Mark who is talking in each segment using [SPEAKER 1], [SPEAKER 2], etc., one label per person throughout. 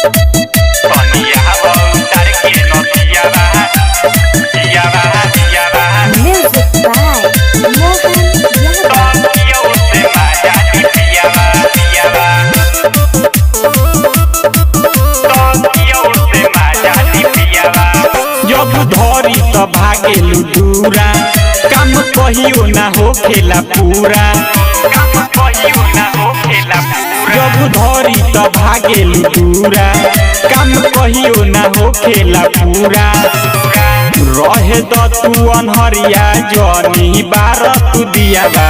[SPEAKER 1] तनिया उतार के नथियावा पियावा पियावा
[SPEAKER 2] Music by Mohan Yadav.
[SPEAKER 1] तनिया से माजा दी पियावा पियावा तनिया से माजा दी पियावा जब धरी त भागेलु दूरा काम कहियो ना हो खेला पूरा काम कहियो ना हो खेला पूरा जब धरी त भागेलु दूरा काम कहियो ना हो खेला पूरा रहे द तू अनहरिया जनी बार तू दियावा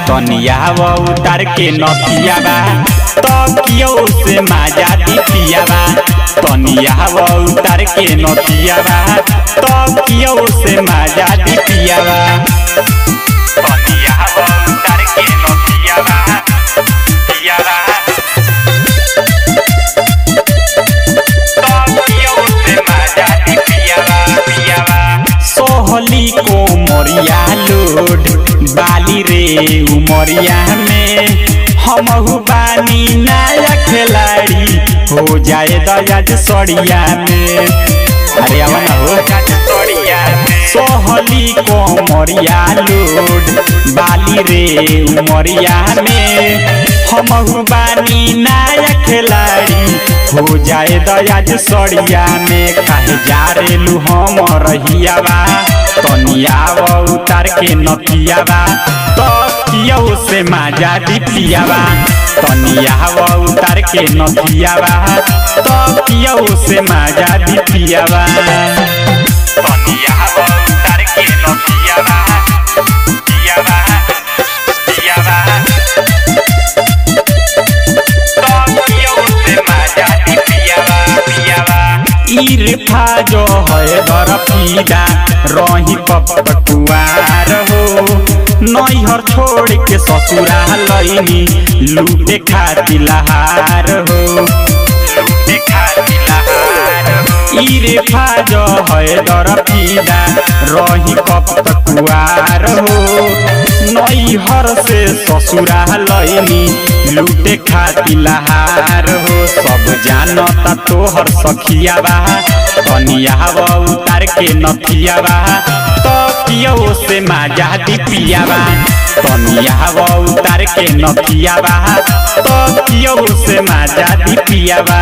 [SPEAKER 1] तनिया उतार के नथियावा तकियो से माजा दी पियावा तनिया उतार के नथियावा तकियो से माजा दी पियावा तनिया उतार के नथियावा पियावा तकियो से माजा दी पियावा पियावा सोहली को मोरिया लोड बाली रे उमरिया में हमहु बानी नया खिलाड़ी हो जाए दयाज सड़िया में अरे अब ना हो सड़िया सोहली को मोरिया लोड बाली रे उमरिया में हमहु बानी नया खिलाड़ी हो जाए दयाज सड़िया में काहे जा रेलू हम रहियावा तनिया उतार के नथियावा तकियो से माजा दी पियावा तनिया उतार के नथियावा तकियो से माजा दी पियावा तनिया उतार के नथियावा पियावा पियावा तकियो से माजा दी पियावा पियावा इरफा जो है दरफीदा रही पपकुआर हो नैहर छोड़ के ससुरा लईनी लूटे खाती लहार हो लूटे खाती लहार इरफा जो है दरफीदा रही पपकुआर हो नैहर से ससुरा लईनी लूटे खाती लहार हो सब जानता तोहर सखियावा तनिया उतार के नथियावा तकियो से माजा दी पियावा तनिया उतार के नथियावा तकियो से माजा दी पियावा।